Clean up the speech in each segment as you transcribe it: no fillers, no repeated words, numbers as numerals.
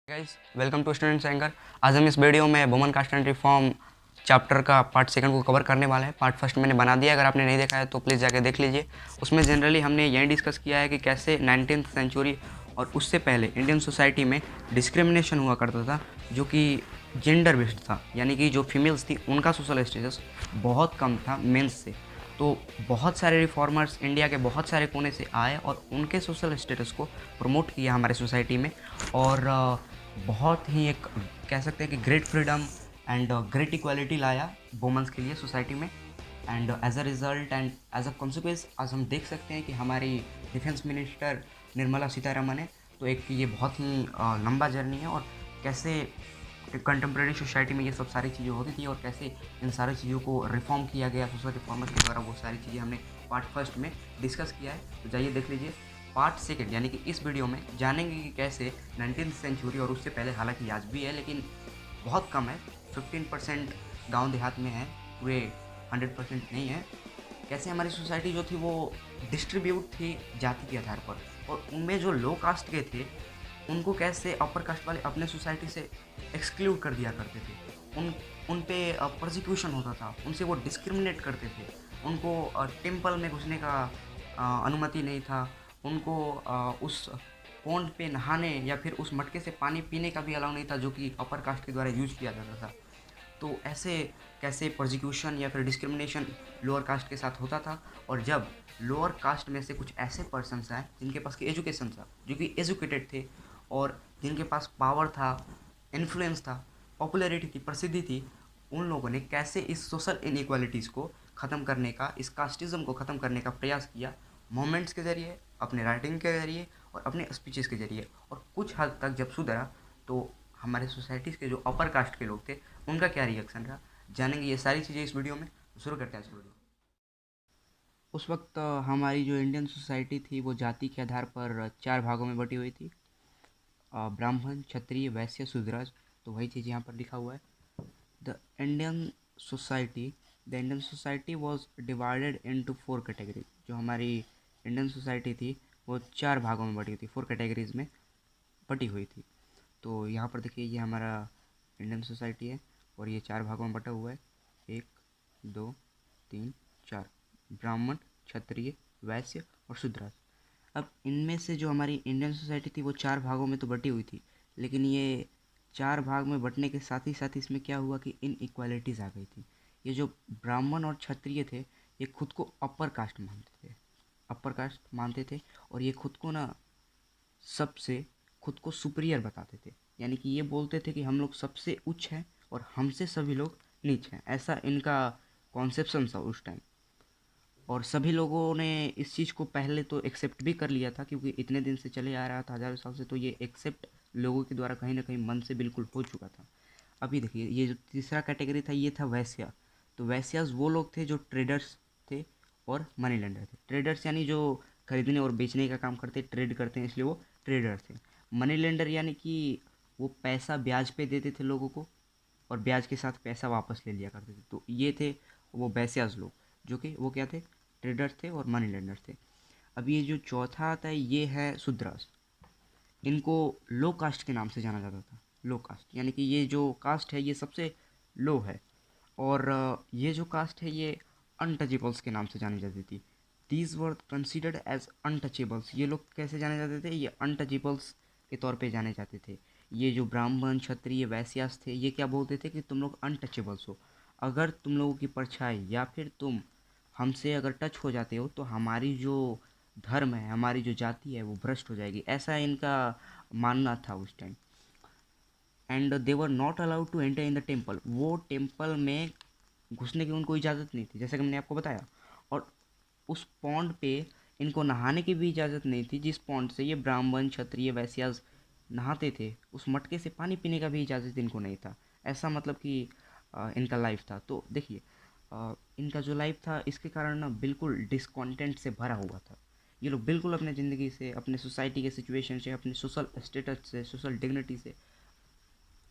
Guys welcome to students anchor. आज हम इस वीडियो में women caste and reform chapter का पार्ट सेकंड को कवर करने वाले हैं। पार्ट फर्स्ट मैंने बना दिया, अगर आपने नहीं देखा है तो प्लीज़ जाके देख लीजिए। उसमें जनरली हमने यही डिस्कस किया है कि कैसे 19th सेंचुरी और उससे पहले इंडियन सोसाइटी में डिस्क्रिमिनेशन हुआ करता था, जो कि जेंडर बेस्ड था, यानी कि जो फीमेल्स थी उनका सोशल स्टेटस बहुत कम था मेंस से। तो बहुत सारे रिफॉर्मर्स इंडिया के बहुत सारे कोने से आए और उनके सोशल स्टेटस को प्रमोट किया हमारे सोसाइटी में, और बहुत ही एक कह सकते हैं कि great freedom and great equality लाया वुमेन्स के लिए सोसाइटी में। And as a result and as a consequence आज हम देख सकते हैं कि हमारी डिफेंस मिनिस्टर निर्मला सीतारमण है। तो एक ये बहुत ही लंबा जर्नी है, और कैसे कंटेम्प्रेरी सोसाइटी में ये सब सारी चीज़ें होती थी और कैसे इन सारी चीज़ों को रिफॉर्म किया गया सोशल रिफॉर्मर्स के द्वारा, वो सारी चीज़ें हमने पार्ट फर्स्ट में डिस्कस किया है। तो जाइए देख लीजिए पार्ट सेकंड, यानी कि इस वीडियो में जानेंगे कि कैसे 19th सेंचुरी और उससे पहले, हालांकि आज भी है लेकिन बहुत कम है, 15% गांव देहात में है, पूरे 100% नहीं है, कैसे हमारी सोसाइटी जो थी वो डिस्ट्रीब्यूट थी जाति के आधार पर, और उनमें जो लो कास्ट के थे उनको कैसे अपर कास्ट वाले अपने सोसाइटी से एक्सक्लूड कर दिया करते थे। उन पे प्रोसिक्यूशन होता था, उनसे वो डिस्क्रिमिनेट करते थे। उनको टेम्पल में घुसने का अनुमति नहीं था, उनको उस पॉन्ड पे नहाने या फिर उस मटके से पानी पीने का भी अलाउ नहीं था, जो कि अपर कास्ट के द्वारा यूज किया जाता था। तो ऐसे कैसे प्रोसिक्यूशन या फिर डिस्क्रिमिनेशन लोअर कास्ट के साथ होता था। और जब लोअर कास्ट में से कुछ ऐसे पर्सन्स आए जिनके पास की एजुकेशन था, जो कि एजुकेटेड थे और जिनके पास पावर था, इन्फ्लुएंस था, पॉपुलैरिटी थी, प्रसिद्धि थी, उन लोगों ने कैसे इस सोशल इनइक्वालिटीज़ को ख़त्म करने का, इस कास्टिज़म को ख़त्म करने का प्रयास किया, मोमेंट्स के ज़रिए, अपने राइटिंग के ज़रिए और अपने स्पीचेस के ज़रिए। और कुछ हद तक जब सुधरा तो हमारे सोसाइटीज़ के जो अपर कास्ट के लोग थे उनका क्या रिएक्शन रहा, जानेंगे ये सारी चीज़ें इस वीडियो में। तो शुरू करते हैं आज वीडियो। उस वक्त हमारी जो इंडियन सोसाइटी थी वो जाति के आधार पर 4 भागों में बटी हुई थी, ब्राह्मण, क्षत्रिय, वैश्य, शूद्र। तो वही चीज़ यहाँ पर लिखा हुआ है। The Indian society the Indian society was divided into 4 category. जो हमारी इंडियन सोसाइटी थी वो 4 भागों में बटी हुई थी, 4 कैटेगरीज में बटी हुई थी। तो यहाँ पर देखिए ये हमारा इंडियन सोसाइटी है और ये 4 भागों में बटा हुआ है, 1 2 3 4, ब्राह्मण, क्षत्रिय, वैश्य और शूद्र। अब इनमें से जो हमारी इंडियन सोसाइटी थी वो 4 भागों में तो बटी हुई थी, लेकिन ये 4 भाग में बटने के साथ ही इसमें क्या हुआ कि इन इक्वालिटीज़ आ गई थी। ये जो ब्राह्मण और क्षत्रिय थे ये खुद को अपर कास्ट मानते थे, अपर कास्ट मानते थे, और ये खुद को ना सबसे खुद को सुपीरियर बताते थे। यानी कि ये बोलते थे कि हम लोग सबसे उच्च हैं और हमसे सभी लोग नीच हैं, ऐसा इनका कॉन्सेप्शन था उस टाइम। और सभी लोगों ने इस चीज़ को पहले तो एक्सेप्ट भी कर लिया था, क्योंकि इतने दिन से चले आ रहा था, हज़ारों साल से, तो ये एक्सेप्ट लोगों के द्वारा कहीं ना कहीं मन से बिल्कुल हो चुका था। अभी देखिए ये जो तीसरा कैटेगरी था ये था वैश्या। तो वैश्यास वो लोग थे जो ट्रेडर्स थे और मनी लेंडर थे। ट्रेडर्स यानी जो खरीदने और बेचने का काम करते, ट्रेड करते हैं, इसलिए वो ट्रेडर थे। मनी लेंडर यानी कि वो पैसा ब्याज पे देते थे लोगों को और ब्याज के साथ पैसा वापस ले लिया करते थे। तो ये थे वो वैश्यास लोग, जो कि वो क्या थे, ट्रेडर थे और मनी लेंडर थे। अब ये जो चौथा आता है ये है शूद्रास। इनको लो कास्ट के नाम से जाना जाता था। लो कास्ट यानी कि ये जो कास्ट है ये सबसे लो है, और ये जो कास्ट है ये अनटचेबल्स के नाम से जानी जाती थी। These were considered as untouchables. ये लोग कैसे जाने जाते थे, ये अनटचेबल्स के तौर पे जाने जाते थे। ये जो ब्राह्मण, क्षत्रिय, वैश्यास थे ये क्या बोलते थे कि तुम लोग अनटचेबल्स हो। अगर तुम लोगों की परछाई या फिर तुम हमसे अगर टच हो जाते हो तो हमारी जो धर्म है, हमारी जो जाति है वो भ्रष्ट हो जाएगी, ऐसा इनका मानना था उस time. And they were not allowed to enter in the temple. वो टेम्पल में घुसने की उनको इजाज़त नहीं थी, जैसे कि मैंने आपको बताया। और उस पॉन्ड पे इनको नहाने की भी इजाज़त नहीं थी, जिस पॉन्ड से ये ब्राह्मण, क्षत्रिय, वैश्यास नहाते थे, उस मटके से पानी पीने का भी इजाज़त इनको नहीं था। ऐसा मतलब कि इनका लाइफ था। तो देखिए इनका जो लाइफ था इसके कारण ना बिल्कुल डिसकॉन्टेंट से भरा हुआ था। ये लोग बिल्कुल अपने ज़िंदगी से, अपने सोसाइटी के सिचुएशन से, अपने सोशल स्टेटस से, सोशल डिग्निटी से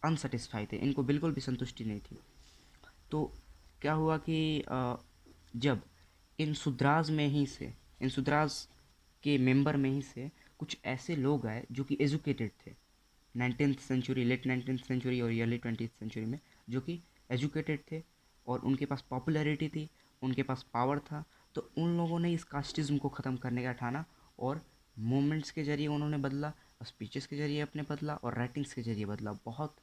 अनसेटिस्फाई थे। इनको बिल्कुल भी संतुष्टि नहीं थी। तो क्या हुआ कि जब इन सुद्राज के मेंबर में ही से कुछ ऐसे लोग आए जो कि एजुकेटेड थे, 19th century, late 19th century और अर्ली 20th सेंचुरी में, जो कि एजुकेटेड थे और उनके पास पॉपुलैरिटी थी, उनके पास पावर था। तो उन लोगों ने इस कास्टिज़म को ख़त्म करने का ठाना और मूवमेंट्स के ज़रिए उन्होंने बदला, स्पीचेस के ज़रिए अपने बदला और राइटिंग्स के ज़रिए बदला। बहुत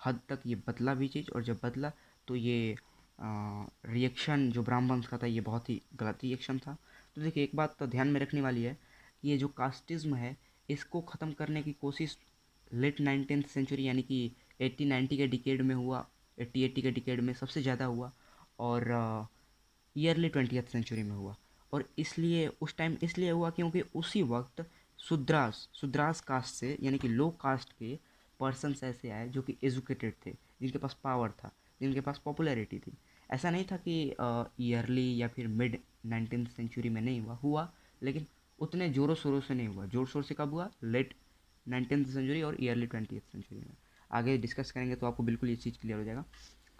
हद तक ये बदला भी चीज़, और जब बदला तो ये रिएक्शन जो ब्राह्मण्स का था ये बहुत ही गलत रिएक्शन था। तो देखिए, एक बात तो ध्यान में रखने वाली है कि ये जो कास्टिज़म है इसको ख़त्म करने की कोशिश लेट 19th सेंचुरी यानी कि 80-90 के डिकेड में हुआ, 80-80 के डिकेड में सबसे ज़्यादा हुआ, और ईयरली 20th सेंचुरी में हुआ। और इसलिए उस टाइम इसलिए हुआ क्योंकि उसी वक्त शुद्रास कास्ट से यानी कि लो कास्ट के पर्सन्स ऐसे आए जो कि एजुकेटेड थे, जिनके पास पावर था, जिनके पास पॉपुलैरिटी थी। ऐसा नहीं था कि ईयरली या फिर मिड 19th सेंचुरी में नहीं हुआ, लेकिन उतने ज़ोरों शोरों से नहीं हुआ। ज़ोर शोर से कब हुआ? लेट 19th सेंचुरी और ईयरली 20th सेंचुरी में। आगे डिस्कस करेंगे तो आपको बिल्कुल ये चीज़ क्लियर हो जाएगा।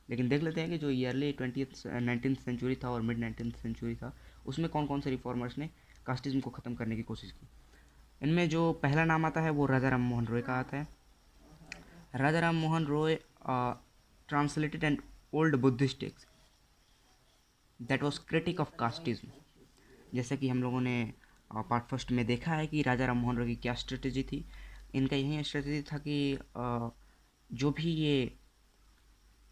लेकिन देख लेते हैं कि जो ईयरली 19th सेंचुरी था और मिड 19th सेंचुरी था, उसमें कौन कौन से रिफॉर्मर्स ने कास्टिज्म को ख़त्म करने की कोशिश की। इनमें जो पहला नाम आता है वो राजा राम मोहन रॉय का आता है। Raja Ram Mohan Roy translated an old Buddhist text that was critic of casteism. जैसे कि हम लोगों ने पार्ट फर्स्ट में देखा है कि राजा राम मोहन रॉय की क्या स्ट्रेटेजी थी। इनका यही स्ट्रेटेजी था कि जो भी ये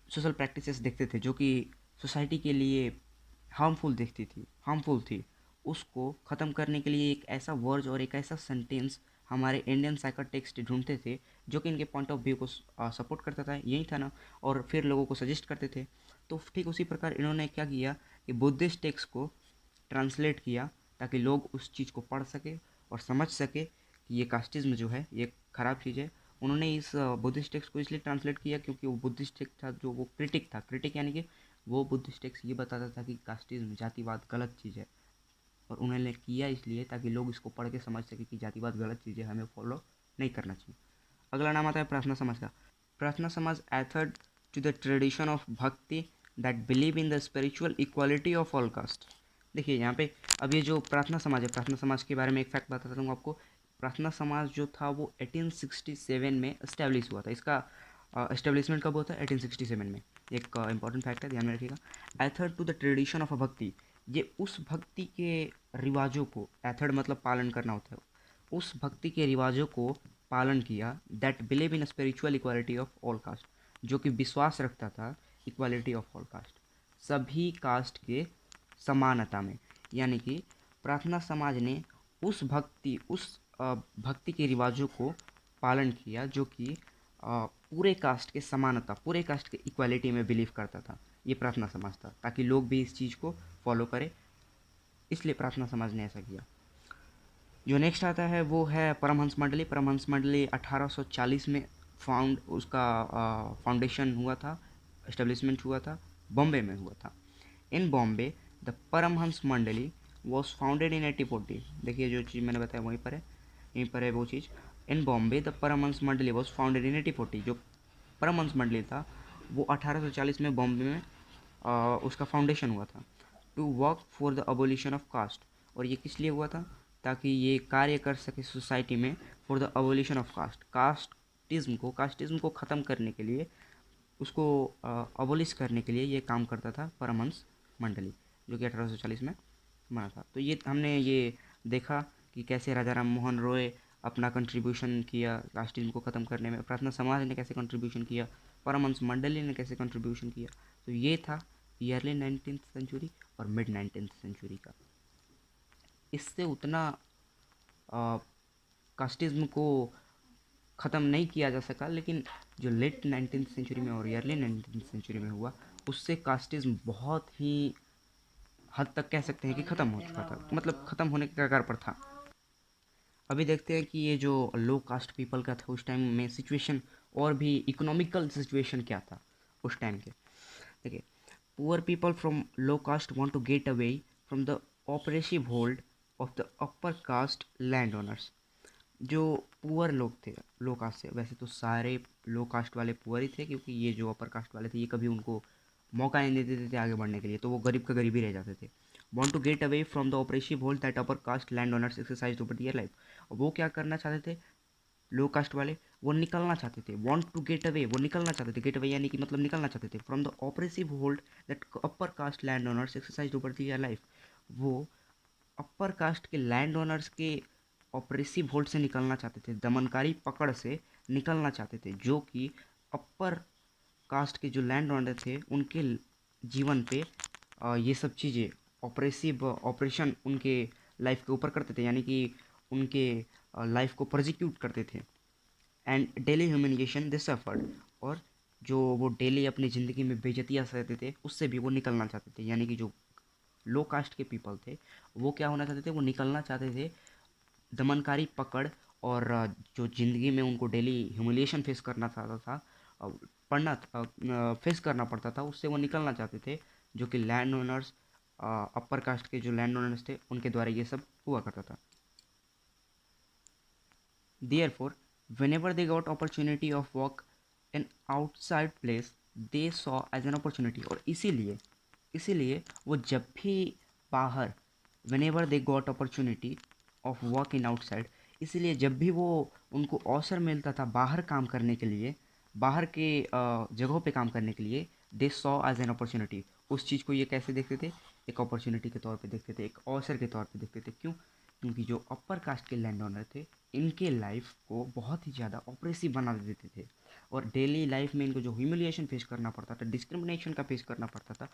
सोशल प्रैक्टिसेस देखते थे जो कि सोसाइटी के लिए हार्मफुल थी, उसको ख़त्म करने के लिए एक ऐसा वर्ड और एक ऐसा सेंटेंस हमारे इंडियन साइकर टेक्स्ट ढूंढते थे जो कि इनके पॉइंट ऑफ व्यू को सपोर्ट करता था, यही था ना, और फिर लोगों को सजेस्ट करते थे। तो ठीक उसी प्रकार इन्होंने क्या किया कि बुद्धिस्ट टेक्स्ट को ट्रांसलेट किया ताकि लोग उस चीज़ को पढ़ सके और समझ सके कि ये कास्टिज्म जो है ये ख़राब चीज़ है। उन्होंने इस बुद्धिस्ट टेक्स्ट को इसलिए ट्रांसलेट किया क्योंकि वो बुद्धिस्ट टेक्स्ट था जो वो क्रिटिक यानी कि वो बुद्धिस्ट टेक्स्ट ये बताता था कि कास्टिज्म जातिवाद गलत चीज़ है, और उन्होंने किया इसलिए ताकि लोग इसको पढ़ के समझ सके कि जातिवाद गलत चीज़ है, हमें फॉलो नहीं करना चाहिए। अगला नाम आता है प्रार्थना समाज का। प्रार्थना समाज एथर्ड टू द ट्रेडिशन ऑफ भक्ति that believe in the spiritual equality of all cast. देखिए यहाँ पे अब ये जो प्रार्थना समाज है, प्रार्थना समाज के बारे में एक फैक्ट बताता हूँ आपको। प्रार्थना समाज जो था वो 1867 में इस्टेब्लिश हुआ था। इसका इस्टेब्लिशमेंट कब हुआ था? 1867 में। एक इंपॉर्टेंट फैक्ट है, ध्यान में रखिएगा। Adhered to the tradition of a bhakti, ये उस भक्ति के रिवाजों को, एथर्ड मतलब पालन करना होता है, उस भक्ति के रिवाजों को पालन किया that believe in spiritual equality of all cast, जो कि विश्वास रखता था इक्वालिटी ऑफ ऑल कास्ट, सभी कास्ट के समानता में। यानी कि प्रार्थना समाज ने उस भक्ति के रिवाजों को पालन किया जो कि पूरे कास्ट के समानता, पूरे कास्ट के इक्वालिटी में बिलीव करता था। ये प्रार्थना समाज था ताकि लोग भी इस चीज़ को फॉलो करें, इसलिए प्रार्थना समाज ने ऐसा किया। जो नेक्स्ट आता है वो है परमहंस मंडली। परमहंस मंडली 1840 में उसका फाउंडेशन हुआ था, एस्टेब्लिशमेंट हुआ था, बॉम्बे में हुआ था। इन बॉम्बे द परमहंस मंडली वॉज फाउंडेड इन 1840। देखिए जो चीज़ मैंने बताया वहीं पर है, यहीं पर है वो चीज़। इन बॉम्बे द परमहंस मंडली वॉज फाउंडेड इन 1840। जो परमहंस मंडली था वो 1840 में बॉम्बे में उसका फाउंडेशन हुआ था। To work for the abolition of caste, और ये किस लिए हुआ था? ताकि ये कार्य कर सके सोसाइटी में for the abolition of caste, casteism को ख़त्म करने के लिए, उसको अबोलिश करने के लिए ये काम करता था परमहंस मंडली, जो कि 1840 में बना था। तो ये हमने ये देखा कि कैसे राजा राम मोहन रॉय अपना कंट्रीब्यूशन किया कास्टिज्म को ख़त्म करने में, प्रार्थना समाज ने कैसे कंट्रीब्यूशन किया, परमहंस मंडली ने कैसे कंट्रीब्यूशन किया। तो ये था ईयरली 19th सेंचुरी और मिड 19th सेंचुरी का। इससे उतना कास्टिज्म को ख़त्म नहीं किया जा सका, लेकिन जो लेट 19th सेंचुरी में और ईयरली 19th सेंचुरी में हुआ उससे कास्टिज्म बहुत ही हद तक कह सकते हैं कि ख़त्म हो चुका था, मतलब ख़त्म होने के कगार पर था। अभी देखते हैं कि ये जो लो कास्ट पीपल का था उस टाइम में सिचुएशन, और भी इकोनॉमिकल सिचुएशन क्या था उस टाइम के। देखिए, poor people from low caste want to get away from the oppressive hold of the upper caste land owners. जो पुअर लोग थे लो कास्ट से, वैसे तो सारे लो कास्ट वाले पुअर ही थे क्योंकि ये जो अपर कास्ट वाले थे ये कभी उनको मौका नहीं देते थे आगे बढ़ने के लिए, तो वो गरीब का गरीब ही रह जाते थे। Want to get away from the oppressive hold that upper caste land owners exercise over their life. और वो क्या करना चाहते थे? लो कास्ट वाले वो निकलना चाहते थे, वॉन्ट टू गेट अवे, वो निकलना चाहते थे, गेट अवे यानी कि मतलब निकलना चाहते थे from the oppressive hold that upper caste land owners exercise over their life. वो अपर कास्ट के लैंड ओनर्स के ऑपरेसिव होल्ड से निकलना चाहते थे, दमनकारी पकड़ से निकलना चाहते थे, जो कि अपर कास्ट के जो लैंड ओनर थे उनके जीवन पे ये सब चीज़ें ऑपरेसिव ऑपरेशन उनके लाइफ के ऊपर करते थे, यानी कि उनके लाइफ को प्रोसिक्यूट करते थे। And daily humiliation they suffered, और जो वो डेली अपनी ज़िंदगी में बेइज्जतियाँ सहते थे उससे भी वो निकलना चाहते थे, यानी कि जो लो कास्ट के पीपल थे वो क्या होना चाहते थे, वो निकलना चाहते थे दमनकारी पकड़ और जो ज़िंदगी में उनको डेली ह्यूमिलिएशन फेस करना चाहता था, पढ़ना फेस करना पड़ता था, उससे वो निकलना चाहते थे, जो कि लैंड ओनर्स अपर कास्ट के जो लैंड ओनर्स थे उनके द्वारा ये सब हुआ करता था। Therefore, whenever they got opportunity of work in outside place, they saw as an opportunity। और इसीलिए वो जब भी बाहर whenever they got opportunity of work in outside, इसीलिए जब भी वो उनको अवसर मिलता था बाहर काम करने के लिए, बाहर के जगहों पे काम करने के लिए, they saw as an opportunity. उस चीज़ को ये कैसे देखते थे, एक अपॉर्चुनिटी के तौर पे देखते थे, एक अवसर के तौर पे देखते थे। क्यों? क्योंकि जो अपर कास्ट के लैंड ओनर थे इनके लाइफ को बहुत ही ज़्यादा ऑपरेसिव बना देते थे, और डेली लाइफ में इनको जो ह्यूमिलिएशन फेस करना पड़ता था, डिस्क्रिमिनेशन का फेस करना पड़ता था,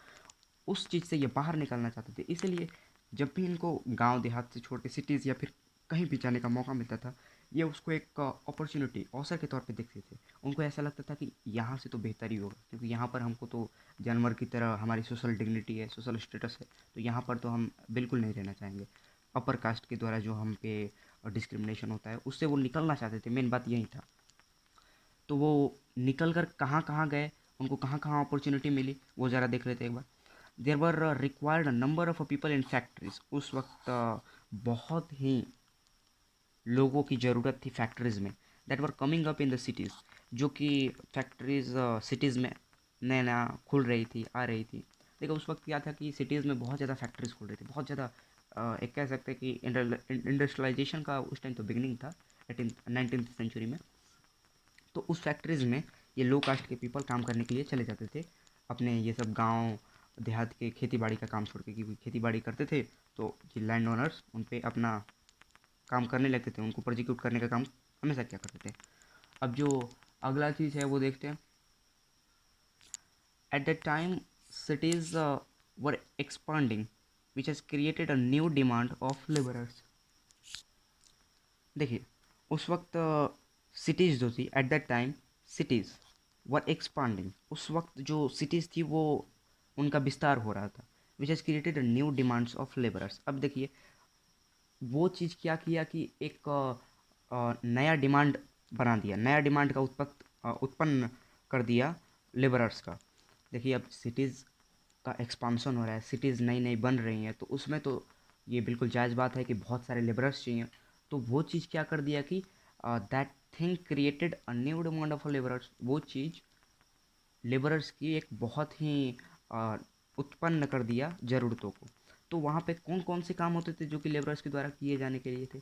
उस चीज़ से ये बाहर निकलना चाहते थे। इसलिए जब भी इनको गांव देहात से छोड़ के सिटीज़ या फिर कहीं भी जाने का मौका मिलता था, ये उसको एक अपॉर्चुनिटी अवसर के तौर पे देखते थे। उनको ऐसा लगता था कि यहाँ से तो बेहतर ही होगा, क्योंकि यहाँ पर हमको तो जानवर की तरह हमारी सोशल डिग्निटी है, सोशल स्टेटस है, तो यहाँ पर तो हम बिल्कुल नहीं रहना चाहेंगे। अपर कास्ट के द्वारा जो हम पे डिस्क्रिमिनेशन होता है उससे वो निकलना चाहते थे, मेन बात यही था। तो वो निकल कर कहाँ कहाँ गए, उनको कहाँ कहाँ अपॉर्चुनिटी मिली, वो ज़रा देख लेते एक बार। There were required number of people in factories. उस वक्त बहुत ही लोगों की ज़रूरत थी फैक्ट्रीज़ में, that were coming up in the cities, जो कि फैक्ट्रीज़ सिटीज़ में नया नया खुल रही थी, आ रही थी। देखो उस वक्त क्या था कि सिटीज़ में बहुत ज़्यादा फैक्ट्रीज़ खुल रही थी, बहुत ज़्यादा एक कह सकते हैं कि इंडस्ट्रियलाइजेशन का उस टाइम तो बिगनिंग था 19th सेंचुरी में। तो उस फैक्ट्रीज़ में ये लो कास्ट के पीपल काम करने के लिए चले जाते थे, अपने ये सब गांव देहात के खेती बाड़ी का काम छोड़ के, क्योंकि खेती बाड़ी करते थे तो ये लैंड ओनर्स उन पे अपना काम करने लगते थे, उनको प्रोसिक्यूट करने का काम हमेशा क्या करते थे। अब जो अगला चीज़ है वो देखते हैं। At that time cities were expanding, which has created a new demand of laborers। देखिए उस वक्त सिटीज़ जो थी at that time, cities were expanding, उस वक्त जो सिटीज़ थी वो उनका विस्तार हो रहा था, which has created new demands of labourers. अब देखिए वो चीज़ क्या किया कि एक नया डिमांड बना दिया, नया डिमांड का उत्पन्न कर दिया लेबरर्स का। देखिए अब सिटीज़ का एक्सपांसन हो रहा है, सिटीज़ नई नई बन रही हैं, तो उसमें तो ये बिल्कुल जायज़ बात है कि बहुत सारे लेबरर्स चाहिए। तो वो चीज़ क्या कर दिया कि that thing created a new demand of labourers. वो चीज़ लेबरर्स की एक बहुत ही अ, उत्पन्न कर दिया ज़रूरतों को। तो वहाँ पे कौन कौन से काम होते थे जो कि लेबरर्स के द्वारा किए जाने के लिए थे?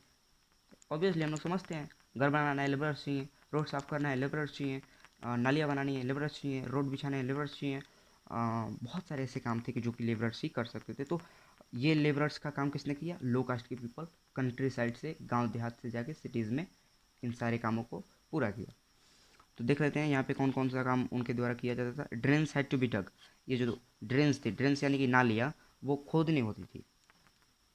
ऑब्वियसली हम लोग समझते हैं, घर बनाना है लेबरर्स चाहिए, रोड साफ़ करना है लेबरर्स चाहिए, नालियाँ बनानी है लेबरर्स चाहिए, रोड बिछाना है लेबरर्स चाहिए। बहुत सारे ऐसे काम थे कि जो कि लेबरर्स ही कर सकते थे। तो ये लेबरर्स का काम किसने किया? लो कास्ट के पीपल कंट्री साइड से, गांव देहात से जाके सिटीज़ में इन सारे कामों को पूरा किया। तो देख लेते हैं यहाँ पे कौन कौन सा काम उनके द्वारा किया जाता था। ड्रेन्स हैड टू बी डग। ये जो ड्रेन्स थी, ड्रेन्स यानी कि नालियाँ, वो खोदनी होती थी,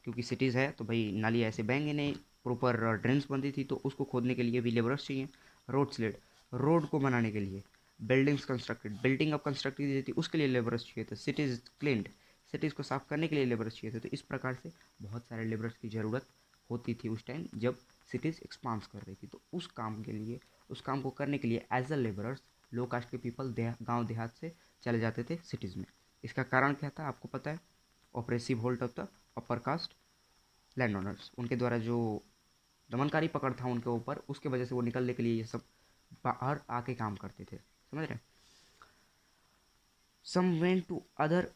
क्योंकि सिटीज़ है तो भाई नालियाँ ऐसे बहेंगे नहीं, प्रॉपर ड्रेन्स बनती थी, तो उसको खोदने के लिए भी लेबरर्स चाहिए। रोड स्लेड, रोड को बनाने के लिए। बिल्डिंग्स कंस्ट्रक्टेड, बिल्डिंग अब कंस्ट्रक्ट की थी उसके लिए लेबरर्स चाहिए थे। सिटीज़ क्लीन्ड, सिटीज़ को साफ़ करने के लिए लेबरर्स चाहिए थे। तो इस प्रकार से बहुत सारे लेबरर्स की ज़रूरत होती थी उस टाइम जब सिटीज़ एक्सपांस कर रही थी। तो उस काम के लिए, उस काम को करने के लिए as a labourers low caste के पीपल गांव देहात से चले जाते थे सिटीज़ में। इसका कारण क्या था आपको पता है? Oppressive hold of the upper caste land owners, उनके द्वारा जो दमनकारी पकड़ था उनके ऊपर, उसके वजह से वो निकलने के लिए ये सब बाहर आके काम करते थे, समझ रहे हैं? Some went to other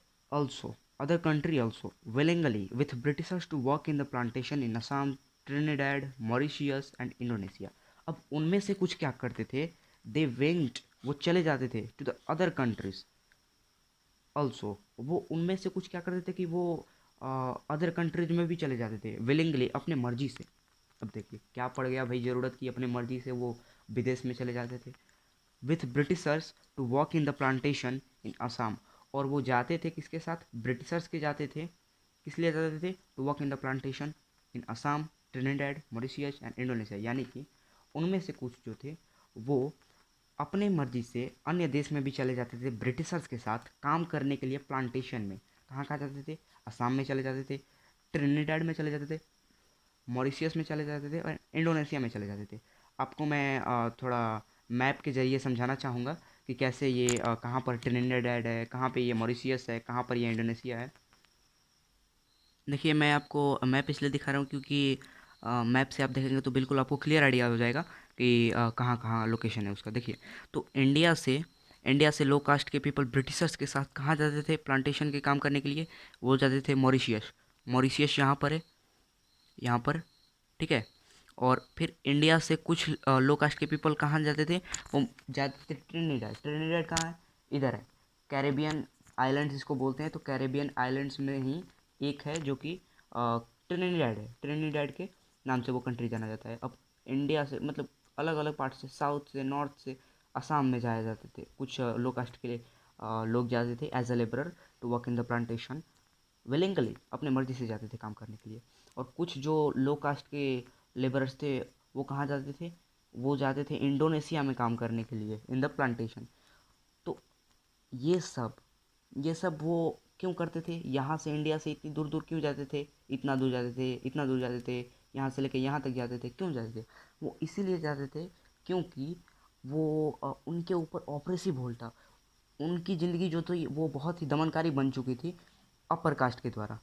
country also willingly with Britishers to work in the plantation in Assam, Trinidad, Mauritius and Indonesia। अब उनमें से कुछ क्या करते थे, दे वेंट, वो चले जाते थे to the other countries also. वो उनमें से कुछ क्या करते थे कि वो अदर कंट्रीज में भी चले जाते थे विलिंगली, अपने मर्जी से। अब देखिए क्या पड़ गया भाई, ज़रूरत की अपने मर्जी से वो विदेश में चले जाते थे with Britishers to work in the plantation in Assam. और वो जाते थे किसके साथ, ब्रिटिशर्स के जाते थे, किस लिए जाते थे, to work in the plantation in Assam, Trinidad, Mauritius and Indonesia. यानी कि उनमें से कुछ जो थे वो अपने मर्जी से अन्य देश में भी चले जाते थे ब्रिटिशर्स के साथ काम करने के लिए प्लांटेशन में। कहाँ कहाँ जाते थे, असम में चले जाते थे, ट्रिनिडेड में चले जाते थे, मॉरिशियस में चले जाते थे और इंडोनेशिया में चले जाते थे। आपको मैं थोड़ा मैप के ज़रिए समझाना चाहूँगा कि कैसे ये कहाँ पर ट्रिनिडेड है, कहाँ पे ये मॉरिशियस है, कहाँ पर ये इंडोनेशिया है। देखिए मैं आपको मैप इसलिए दिखा रहा हूँ क्योंकि मैप से आप देखेंगे तो बिल्कुल आपको क्लियर आइडिया हो जाएगा कि कहाँ कहाँ लोकेशन है उसका। देखिए तो इंडिया से लो कास्ट के पीपल ब्रिटिशर्स के साथ कहाँ जाते थे प्लांटेशन के काम करने के लिए, वो जाते थे मॉरिशियस। मॉरिशियस यहाँ पर है, यहाँ पर, ठीक है। और फिर इंडिया से कुछ लो कास्ट के पीपल कहाँ जाते थे, वो जाते थे ट्रिनिडाड। ट्रिनिडाड कहाँ है, इधर है, कैरेबियन आइलैंड्स इसको बोलते हैं। तो कैरेबियन आइलैंड्स में ही एक है जो कि ट्रिनिडाड है, ट्रिनिडाड के नाम से वो कंट्री जाना जाता है। अब इंडिया से मतलब अलग अलग पार्ट से, साउथ से, नॉर्थ से, असम में जाए जाते थे कुछ लो कास्ट के लोग जाते थे as a labourer to work in the plantation willingly, अपने मर्जी से जाते थे काम करने के लिए। और कुछ जो लो कास्ट के लेबरर्स थे वो कहाँ जाते थे, वो जाते थे इंडोनेशिया में काम करने के लिए इन द प्लांटेशन। तो ये सब ये सब वो क्यों करते थे, यहाँ से इंडिया से इतनी दूर दूर क्यों जाते थे, इतना दूर जाते थे, इतना दूर जाते थे, यहाँ से लेके यहाँ तक जाते थे, क्यों जाते थे, वो इसीलिए जाते थे क्योंकि वो उनके ऊपर ऑपरेसिव होल्ड था। उनकी ज़िंदगी जो थी वो बहुत ही दमनकारी बन चुकी थी अपर कास्ट के द्वारा।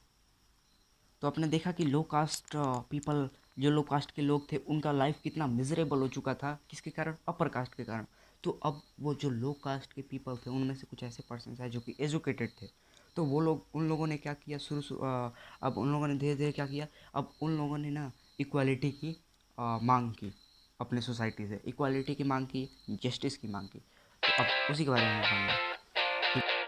तो आपने देखा कि लो कास्ट पीपल, जो लो कास्ट के लोग थे, उनका लाइफ कितना मिजरेबल हो चुका था, किसके कारण, अपर कास्ट के कारण। तो अब वो जो लो कास्ट के पीपल थे उनमें से कुछ ऐसे पर्सन हैं जो कि एजुकेटेड थे। तो वो लोग, उन लोगों ने क्या किया अब उन लोगों ने धीरे धीरे क्या किया, अब उन लोगों ने ना इक्वालिटी की मांग की, अपने सोसाइटी से इक्वालिटी की मांग की, जस्टिस की मांग की। तो अब उसी के बारे में बताऊँगा।